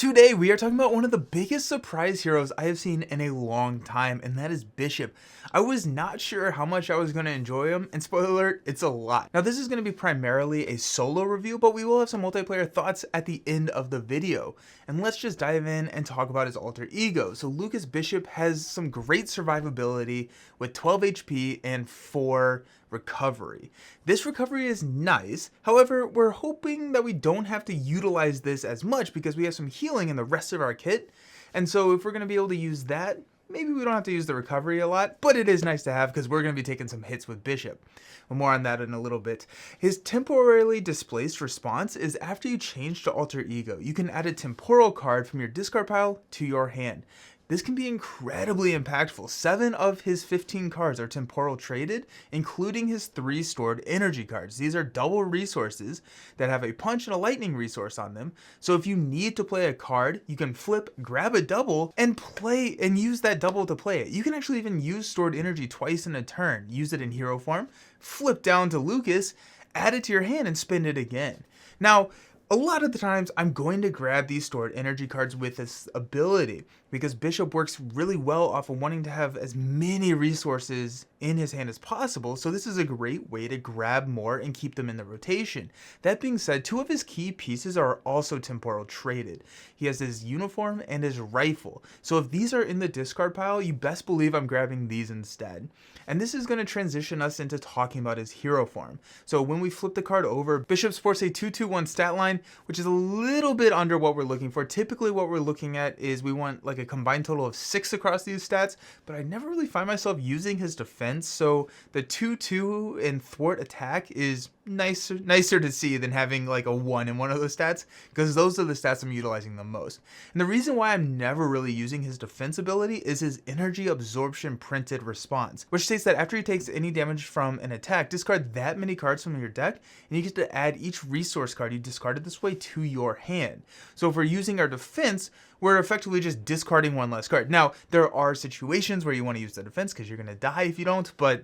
Today we are talking about one of the biggest surprise heroes I have seen in a long time, and that is Bishop. I was not sure how much I was going to enjoy him, and spoiler alert, it's a lot. Now this is going to be primarily a solo review, but we will have some multiplayer thoughts at the end of the video. And let's just dive in and talk about his alter ego. So Lucas Bishop has some great survivability with 12 HP and 4 recovery. This recovery is nice, however, we're hoping that we don't have to utilize this as much because we have some healing in the rest of our kit, and so if we're going to be able to use that, maybe we don't have to use the recovery a lot, but it is nice to have because we're going to be taking some hits with Bishop. Well, more on that in a little bit. His temporarily displaced response is after you change to alter ego. You can add a temporal card from your discard pile to your hand. This can be incredibly impactful. 7 of his 15 cards are temporal traded, including his 3 stored energy cards. These are double resources that have a punch and a lightning resource on them. So if you need to play a card, you can flip, grab a double, and play and use that double to play it. You can actually even use stored energy twice in a turn. Use it in hero form, flip down to Lucas, add it to your hand, and spend it again. Now, a lot of the times I'm going to grab these stored energy cards with this ability because Bishop works really well off of wanting to have as many resources in his hand as possible, so this is a great way to grab more and keep them in the rotation. That being said, 2 of his key pieces are also temporal traded. He has his uniform and his rifle, so if these are in the discard pile, you best believe I'm grabbing these instead. And this is going to transition us into talking about his hero form. So when we flip the card over, Bishop sports a 2-2-1 stat line, which is a little bit under what we're looking for. Typically what we're looking at is we want like a combined total of 6 across these stats, but I never really find myself using his defense, so the 2-2 and thwart attack is nicer to see than having like a 1 in one of those stats, because those are the stats I'm utilizing the most. And the reason why I'm never really using his defense ability is his energy absorption printed response, which states that after he takes any damage from an attack, discard that many cards from your deck, and you get to add each resource card you discarded this way to your hand. So if we're using our defense, we're effectively just discarding 1 less card. Now, there are situations where you want to use the defense because you're going to die if you don't, but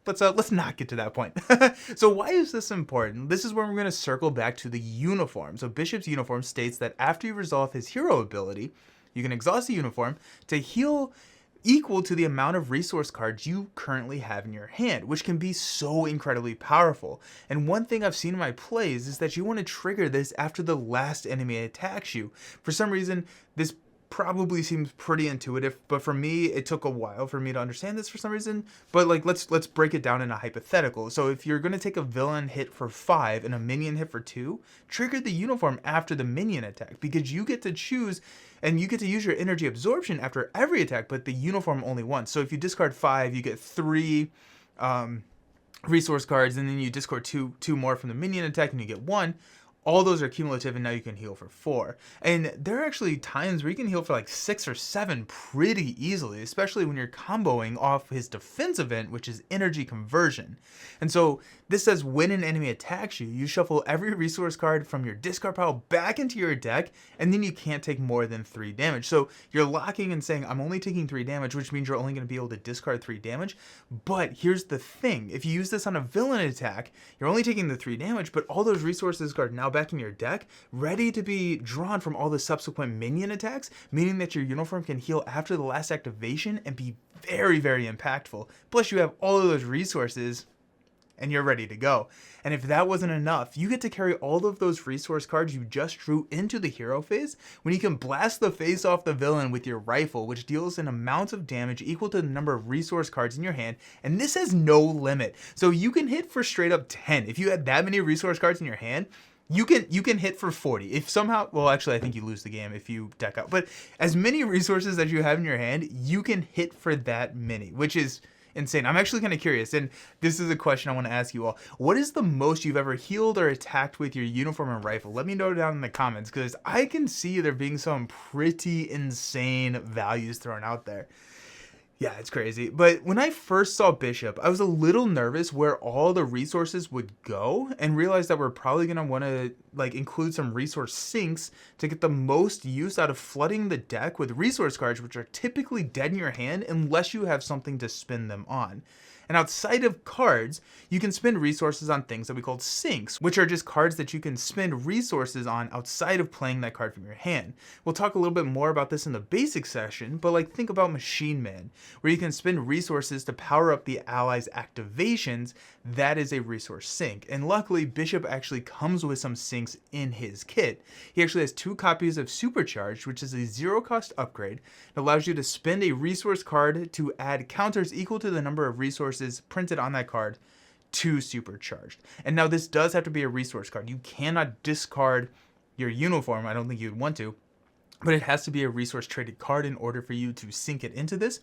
let's not get to that point. So why is this important? This is where we're going to circle back to the uniform. So Bishop's uniform states that after you resolve his hero ability, you can exhaust the uniform to heal equal to the amount of resource cards you currently have in your hand, which can be so incredibly powerful. And one thing I've seen in my plays is that you want to trigger this after the last enemy attacks you. For some reason, this probably seems pretty intuitive, but for me it took a while for me to understand this for some reason. But like let's break it down in a hypothetical. So if you're going to take a villain hit for 5 and a minion hit for 2, trigger the uniform after the minion attack, because you get to choose and you get to use your energy absorption after every attack, but the uniform only once. So if you discard 5, you get 3 resource cards, and then you discard two more from the minion attack and you get 1. All those are cumulative, and now you can heal for 4. And there are actually times where you can heal for like 6 or 7 pretty easily, especially when you're comboing off his defense event, which is energy conversion. And so this says when an enemy attacks you, you shuffle every resource card from your discard pile back into your deck, and then you can't take more than 3 damage. So you're locking and saying, I'm only taking 3 damage, which means you're only going to be able to discard 3 damage. But here's the thing. If you use this on a villain attack, you're only taking the 3 damage, but all those resources are now back in your deck, ready to be drawn from all the subsequent minion attacks, meaning that your uniform can heal after the last activation and be very, very impactful. Plus you have all of those resources and you're ready to go. And if that wasn't enough, you get to carry all of those resource cards you just drew into the hero phase when you can blast the face off the villain with your rifle, which deals an amount of damage equal to the number of resource cards in your hand, and this has no limit. So you can hit for straight up 10. If you had that many resource cards in your hand, you can hit for 40. If somehow, well, actually I think you lose the game if you deck out, but as many resources that you have in your hand, you can hit for that many, which is insane. I'm actually kind of curious, and this is a question I want to ask you all. What is the most you've ever healed or attacked with your uniform and rifle? Let me know down in the comments, because I can see there being some pretty insane values thrown out there. Yeah, it's crazy. But when I first saw Bishop, I was a little nervous where all the resources would go, and realized that we're probably going to want to like include some resource sinks to get the most use out of flooding the deck with resource cards, which are typically dead in your hand unless you have something to spin them on. And outside of cards, you can spend resources on things that we call sinks, which are just cards that you can spend resources on outside of playing that card from your hand. We'll talk a little bit more about this in the basic session, but like think about Machine Man, where you can spend resources to power up the allies' activations. That is a resource sink. And luckily, Bishop actually comes with some sinks in his kit. He actually has 2 copies of Supercharged, which is a 0-cost upgrade. It allows you to spend a resource card to add counters equal to the number of resources printed on that card to Supercharged. And now this does have to be a resource card. You cannot discard your uniform. I don't think you'd want to, but it has to be a resource traded card in order for you to sink it into this.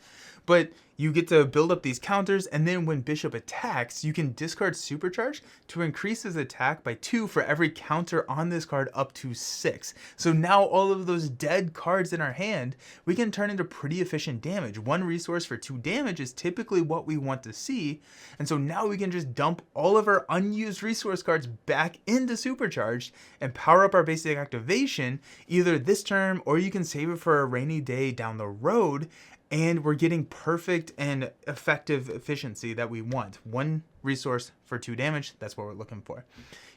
But you get to build up these counters, and then when Bishop attacks, you can discard Supercharge to increase his attack by 2 for every counter on this card up to 6. So now all of those dead cards in our hand, we can turn into pretty efficient damage. 1 resource for 2 damage is typically what we want to see, and so now we can just dump all of our unused resource cards back into Supercharged and power up our basic activation either this term, or you can save it for a rainy day down the road, and we're getting perfect and effective efficiency that we want. 1 resource for 2 damage, that's what we're looking for.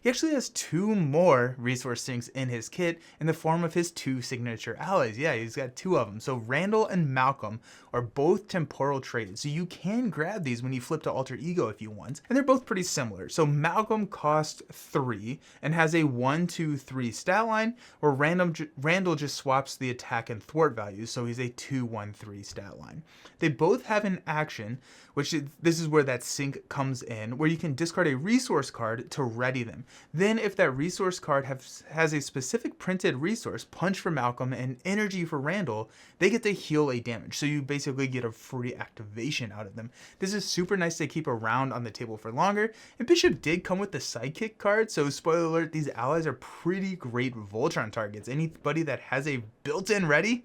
He actually has 2 more resource sinks in his kit in the form of his 2 signature allies. Yeah, he's got 2 of them. So Randall and Malcolm are both temporal traded. So you can grab these when you flip to Alter Ego if you want. And they're both pretty similar. So Malcolm costs 3 and has a 1, 2, 3 stat line, where Randall just swaps the attack and thwart values. So he's a 2, 1, 3 stat line. They both have an action, this is where that sync comes in, where you can discard a resource card to ready them. Then if that resource card has a specific printed resource, Punch for Malcolm and Energy for Randall, they get to heal a damage. So you basically get a free activation out of them. This is super nice to keep around on the table for longer. And Bishop did come with the Sidekick card, so spoiler alert, these allies are pretty great Voltron targets. Anybody that has a built-in ready,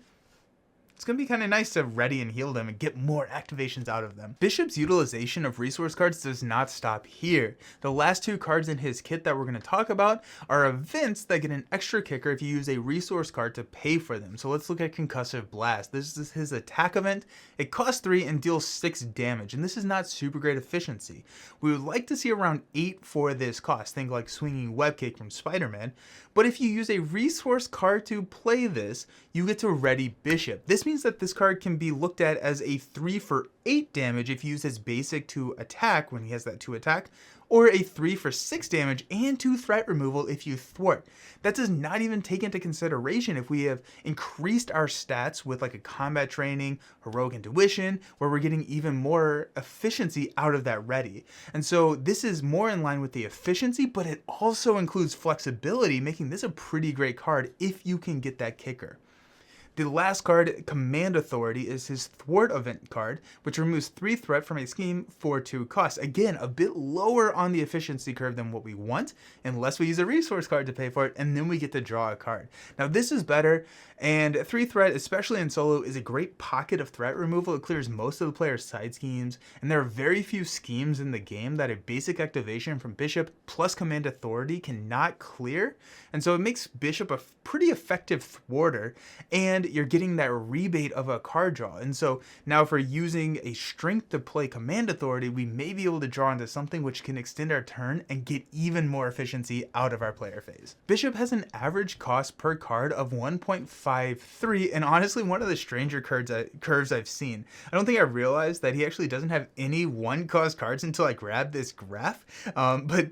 it's going to be kind of nice to ready and heal them and get more activations out of them. Bishop's utilization of resource cards does not stop here. The last 2 cards in his kit that we're going to talk about are events that get an extra kicker if you use a resource card to pay for them. So let's look at Concussive Blast. This is his attack event. It costs 3 and deals 6 damage, and this is not super great efficiency. We would like to see around 8 for this cost. Think like Swinging Web Kick from Spider-Man. But if you use a resource card to play this, you get to ready Bishop. This means that this card can be looked at as a 3 for 8 damage if you use his basic to attack when he has that 2 attack, or a 3 for 6 damage and 2 threat removal if you thwart. That does not even take into consideration if we have increased our stats with like a combat training, heroic intuition, where we're getting even more efficiency out of that ready. And so this is more in line with the efficiency, but it also includes flexibility, making this a pretty great card if you can get that kicker. The last card, Command Authority, is his Thwart event card, which removes 3 threat from a scheme for 2 cost. Again, a bit lower on the efficiency curve than what we want, unless we use a resource card to pay for it, and then we get to draw a card. Now this is better, and 3 threat, especially in solo, is a great pocket of threat removal. It clears most of the player's side schemes, and there are very few schemes in the game that a basic activation from Bishop plus Command Authority cannot clear, and so it makes Bishop a pretty effective thwarter, and you're getting that rebate of a card draw. And so now if we're using a strength to play Command Authority, we may be able to draw into something which can extend our turn and get even more efficiency out of our player phase. Bishop has an average cost per card of 1.53, and honestly one of the stranger curves I've seen. I don't think I realized that he actually doesn't have any 1-cost cards until I grabbed this graph, but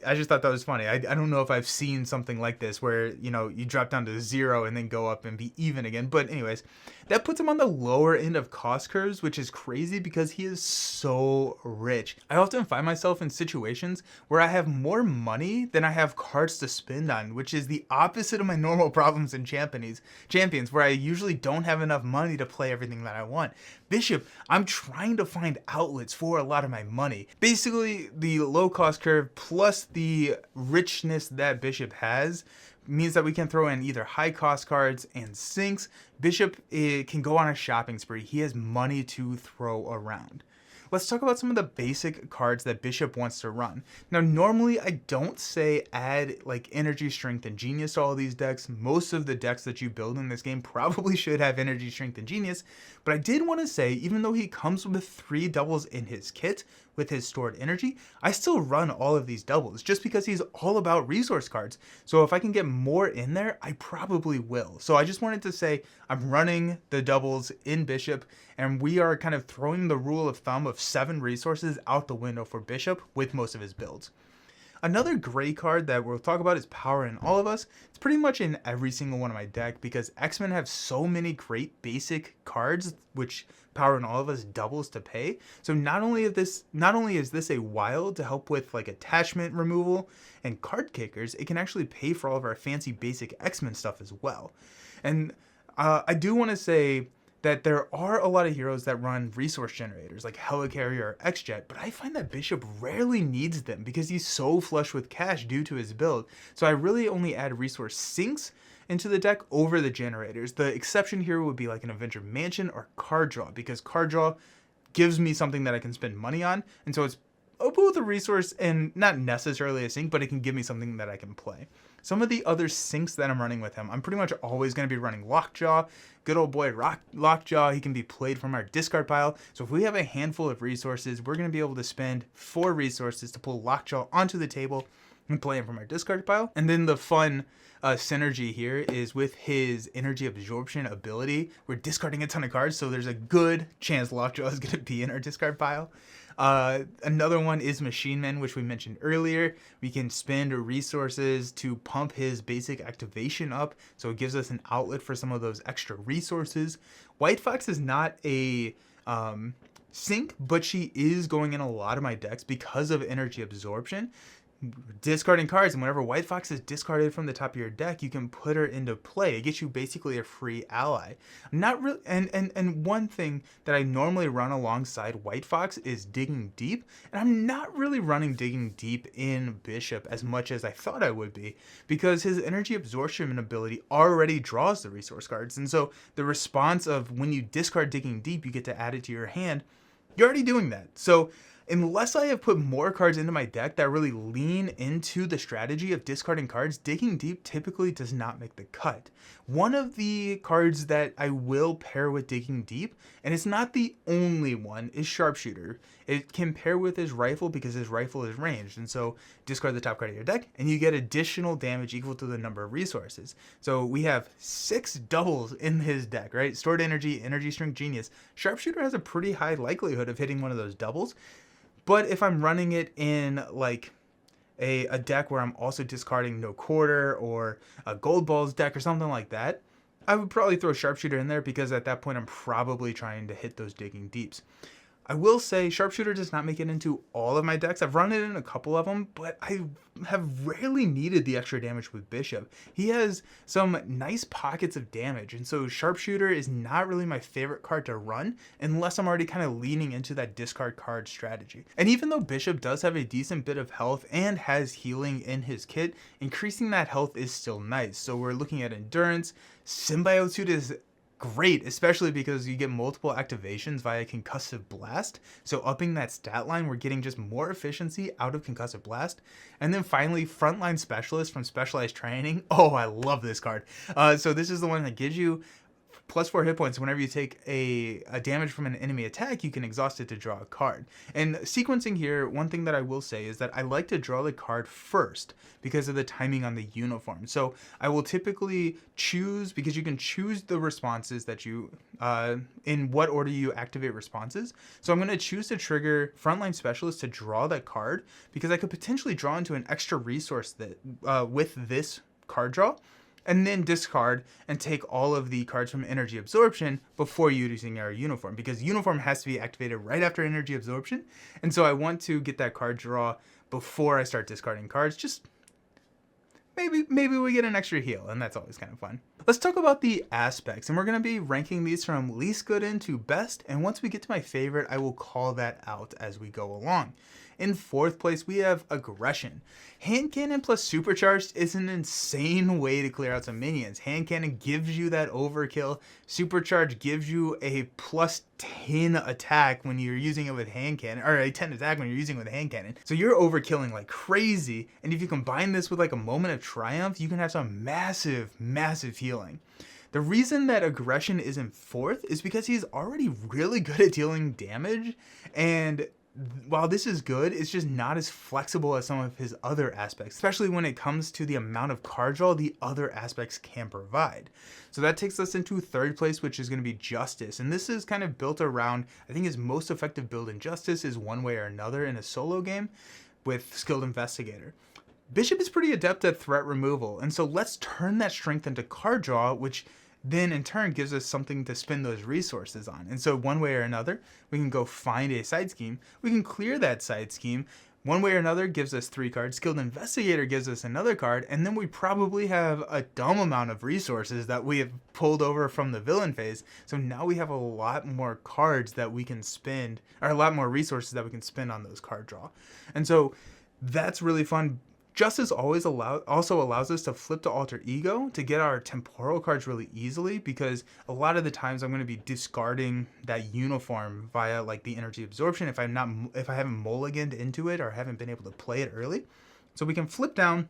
I just thought that was funny. I don't know if I've seen something like this where, you know, you drop down to 0 and then go up and be even again. But anyways, that puts him on the lower end of cost curves, which is crazy because he is so rich. I often find myself in situations where I have more money than I have cards to spend on, which is the opposite of my normal problems in Champions, where I usually don't have enough money to play everything that I want. Bishop, I'm trying to find outlets for a lot of my money. Basically, the low cost curve plus the richness that Bishop has means that we can throw in either high cost cards and sinks. Bishop can go on a shopping spree. He has money to throw around. let's talk about some of the basic cards that Bishop wants to run. Now, normally I don't say add like Energy, Strength, and Genius to all of these decks. Most of the decks that you build in this game probably should have Energy, Strength, and Genius, but I did want to say, even though he comes with 3 doubles in his kit with his stored energy, I still run all of these doubles just because he's all about resource cards. So if I can get more in there, I probably will. So I just wanted to say I'm running the doubles in Bishop, and we are kind of throwing the rule of thumb of 7 resources out the window for Bishop with most of his builds. Another gray card that we'll talk about is Power in All of Us. It's pretty much in every single one of my deck because X-Men have so many great basic cards, which Power in All of Us doubles to pay. So not only is this a wild to help with like attachment removal and card kickers, it can actually pay for all of our fancy basic X-Men stuff as well. And I do want to say that there are a lot of heroes that run resource generators like Helicarrier or X-Jet, but I find that Bishop rarely needs them because he's so flush with cash due to his build. So I really only add resource sinks into the deck over the generators. The exception here would be like an Avenger Mansion or Card Draw, because Card Draw gives me something that I can spend money on, and so it's both a resource and not necessarily a sink, but it can give me something that I can play. Some of the other sinks that I'm running with him, I'm pretty much always going to be running Lockjaw. Good old boy Lockjaw, he can be played from our discard pile. So if we have a handful of resources, we're going to be able to spend 4 resources to pull Lockjaw onto the table and play him from our discard pile. And then the fun synergy here is with his energy absorption ability. We're discarding a ton of cards, so there's a good chance Lockjaw is going to be in our discard pile. Another one is Machine Man, which we mentioned earlier. We can spend resources to pump his basic activation up, so it gives us an outlet for some of those extra resources. White Fox is not a sink, but she is going in a lot of my decks because of energy absorption. Discarding cards, and whenever White Fox is discarded from the top of your deck, you can put her into play. It gets you basically a free ally. Not really, and one thing that I normally run alongside White Fox is Digging Deep, and I'm not really running Digging Deep in Bishop as much as I thought I would be, because his energy absorption ability already draws the resource cards, and so the response of when you discard Digging Deep, you get to add it to your hand. You're already doing that. So unless I have put more cards into my deck that really lean into the strategy of discarding cards, Digging Deep typically does not make the cut. One of the cards that I will pair with Digging Deep, and it's not the only one, is Sharpshooter. It can pair with his rifle because his rifle is ranged, and so discard the top card of your deck and you get additional damage equal to the number of resources. So we have 6 doubles in his deck, right? Stored energy, Energy, Strength, Genius. Sharpshooter has a pretty high likelihood of hitting one of those doubles. But if I'm running it in like a deck where I'm also discarding No Quarter or a Gold Balls deck or something like that, I would probably throw Sharpshooter in there because at that point I'm probably trying to hit those Digging Deeps. I will say Sharpshooter does not make it into all of my decks. I've run it in a couple of them, but I have rarely needed the extra damage with Bishop. He has some nice pockets of damage, and so Sharpshooter is not really my favorite card to run unless I'm already kind of leaning into that discard card strategy. And even though Bishop does have a decent bit of health and has healing in his kit, increasing that health is still nice. So we're looking at Endurance. Symbiote Suit is great, especially because you get multiple activations via Concussive Blast. So upping that stat line, we're getting just more efficiency out of Concussive Blast. And then finally, Frontline Specialist from Specialized Training. Oh, I love this card. So this is the one that gives you plus 4 hit points. Whenever you take a damage from an enemy attack, you can exhaust it to draw a card. And sequencing here, one thing that I will say is that I like to draw the card first because of the timing on the uniform. So I will typically choose, because you can choose the responses that you, in what order you activate responses. So I'm going to choose to trigger Frontline Specialist to draw that card because I could potentially draw into an extra resource that with this card draw, and then discard and take all of the cards from Energy Absorption before using our Uniform, because Uniform has to be activated right after Energy Absorption, and so I want to get that card draw before I start discarding cards. Just maybe we get an extra heal, and that's always kind of fun. Let's talk about the aspects, and we're going to be ranking these from least good into best, and once we get to my favorite, I will call that out as we go along. In 4th place, we have Aggression. Hand Cannon plus Supercharged is an insane way to clear out some minions. Hand Cannon gives you that overkill. Supercharge gives you a plus 10 attack when you're using it with Hand Cannon, or a 10 attack when you're using it with Hand Cannon. So you're overkilling like crazy, and if you combine this with like a Moment of Triumph, you can have some massive, massive healing. The reason that Aggression is in 4th is because he's already really good at dealing damage, and while this is good, it's just not as flexible as some of his other aspects, especially when it comes to the amount of card draw the other aspects can provide. So that takes us into 3rd place, which is going to be Justice. And this is kind of built around, I think his most effective build in Justice is One Way or Another in a solo game with Skilled Investigator. Bishop is pretty adept at threat removal, and so let's turn that strength into card draw, which then in turn gives us something to spend those resources on. And so one way or another, we can go find a side scheme. We can clear that side scheme. One way or another gives us 3 cards. Skilled Investigator gives us another card. And then we probably have a dumb amount of resources that we have pulled over from the villain phase. So now we have a lot more cards that we can spend, or a lot more resources that we can spend on those card draw. And so that's really fun. Justice also allows us to flip to Alter Ego to get our temporal cards really easily, because a lot of the times I'm going to be discarding that uniform via like the energy absorption if I haven't mulliganed into it or haven't been able to play it early. So we can flip down,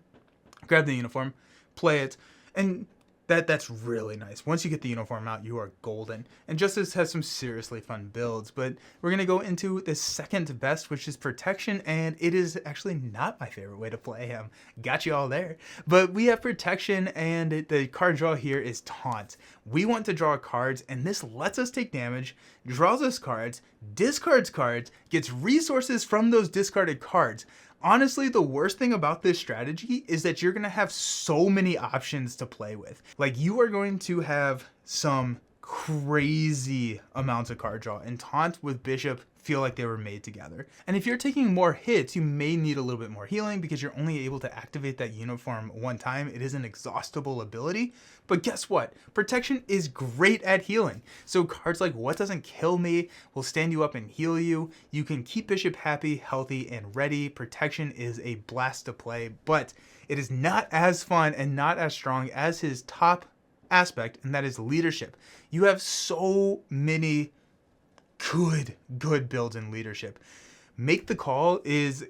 grab the uniform, play it, and that's really nice. Once you get the uniform out, you are golden. And Justice has some seriously fun builds, but we're going to go into the second best, which is Protection, and it is actually not my favorite way to play him. Got you all there. But we have Protection, and the card draw here is Taunt. We want to draw cards, and this lets us take damage, draws us cards, discards cards, gets resources from those discarded cards. Honestly, the worst thing about this strategy is that you're going to have so many options to play with. Like, you are going to have some crazy amounts of card draw, and Taunt with Bishop feel like they were made together. And if you're taking more hits, you may need a little bit more healing because you're only able to activate that uniform one time. It is an exhaustible ability, but guess what? Protection is great at healing. So cards like What Doesn't Kill Me will stand you up and heal you. You can keep Bishop happy, healthy, and ready. Protection is a blast to play, but it is not as fun and not as strong as his top aspect, and that is Leadership. You have so many good builds in Leadership. Make the Call is,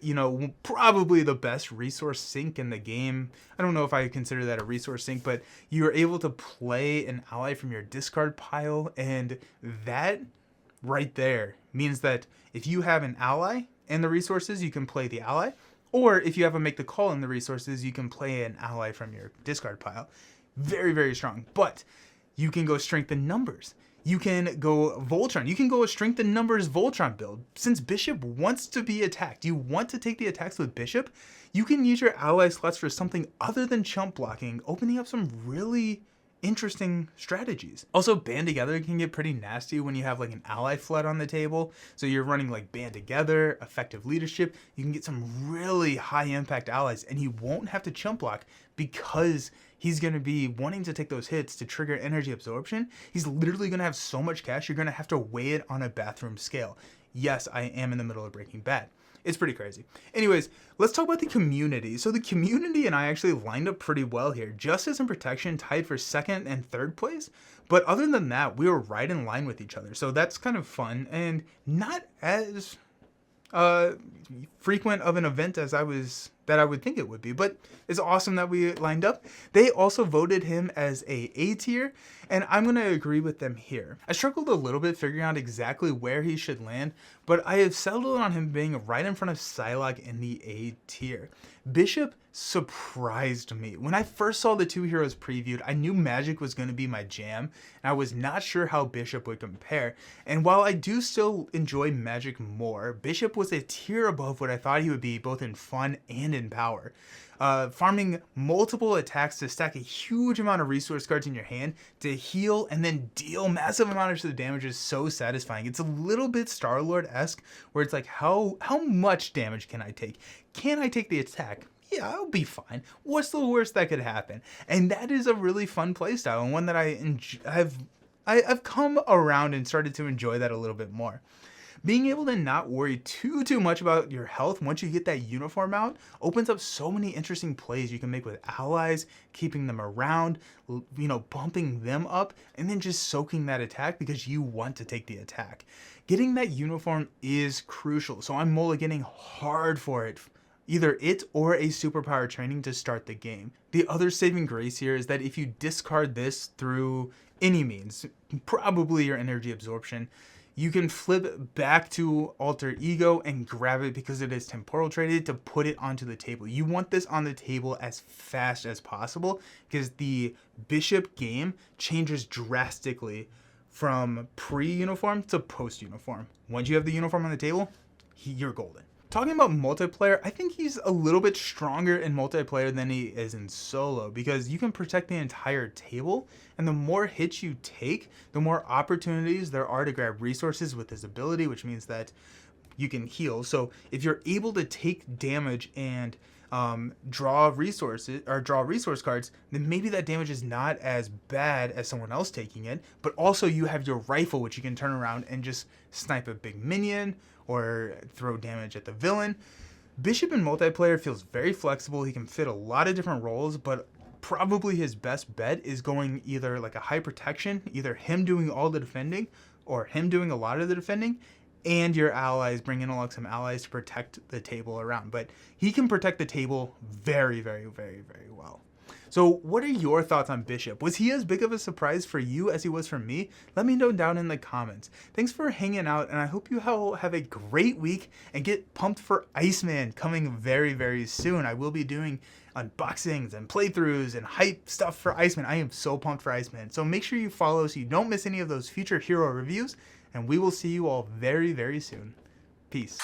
probably the best resource sink in the game. I don't know if I consider that a resource sink, but you're able to play an ally from your discard pile, and that right there means that if you have an ally and the resources, you can play the ally, or if you have a Make the Call and the resources, you can play an ally from your discard pile. Very, very strong. But you can go Strength in Numbers. You can go Voltron. You can go a Strength in Numbers Voltron build. Since Bishop wants to be attacked, you want to take the attacks with Bishop, you can use your ally slots for something other than chump blocking, opening up some really interesting strategies. Also, Band Together can get pretty nasty when you have like an ally flood on the table. So you're running like Band Together, Effective Leadership. You can get some really high impact allies, and he won't have to chump block because he's going to be wanting to take those hits to trigger energy absorption. He's literally going to have so much cash, you're going to have to weigh it on a bathroom scale. Yes, I am in the middle of Breaking Bad. It's pretty crazy. Anyways, let's talk about the community. So the community and I actually lined up pretty well here. Justice and Protection tied for 2nd and 3rd place. But other than that, we were right in line with each other. So that's kind of fun and not as frequent of an event as I would think it would be, but it's awesome that we lined up. They also voted him as A tier, and I'm going to agree with them here. I struggled a little bit figuring out exactly where he should land, but I have settled on him being right in front of Psylocke in the A tier. Bishop surprised me. When I first saw the Two Heroes previewed, I knew Magic was going to be my jam, and I was not sure how Bishop would compare. And while I do still enjoy Magic more, Bishop was a tier above what I thought he would be, both in fun and in power. Farming multiple attacks to stack a huge amount of resource cards in your hand to heal and then deal massive amounts of damage is so satisfying. It's a little bit Star-Lord-esque, where it's like, how much damage can I take? Can I take the attack? Yeah, I'll be fine. What's the worst that could happen? And that is a really fun playstyle, and one that I've come around and started to enjoy that a little bit more. Being able to not worry too much about your health once you get that uniform out opens up so many interesting plays you can make with allies, keeping them around, bumping them up, and then just soaking that attack because you want to take the attack. Getting that uniform is crucial, so I'm mulliganing hard for it. Either it or a superpower training to start the game. The other saving grace here is that if you discard this through any means, probably your energy absorption, you can flip back to Alter Ego and grab it because it is temporal traded to put it onto the table. You want this on the table as fast as possible because the bishop game changes drastically from pre-uniform to post-uniform. Once you have the uniform on the table, you're golden. Talking about multiplayer, I think he's a little bit stronger in multiplayer than he is in solo because you can protect the entire table, and the more hits you take, the more opportunities there are to grab resources with his ability, which means that you can heal. So if you're able to take damage and draw resource cards, then maybe that damage is not as bad as someone else taking it, but also you have your rifle, which you can turn around and just snipe a big minion or throw damage at the villain. Bishop in multiplayer feels very flexible. He can fit a lot of different roles, but probably his best bet is going either like a high protection, either him doing all the defending or him doing a lot of the defending, and your allies, bringing along some allies to protect the table around. But he can protect the table very well. So what are your thoughts on Bishop? Was he as big of a surprise for you as he was for me? Let me know down in the comments. Thanks for hanging out, and I hope you all have a great week and get pumped for Iceman coming very soon. I will be doing unboxings and playthroughs and hype stuff for Iceman. I am so pumped for Iceman. So make sure you follow so you don't miss any of those future hero reviews, and we will see you all very soon. Peace.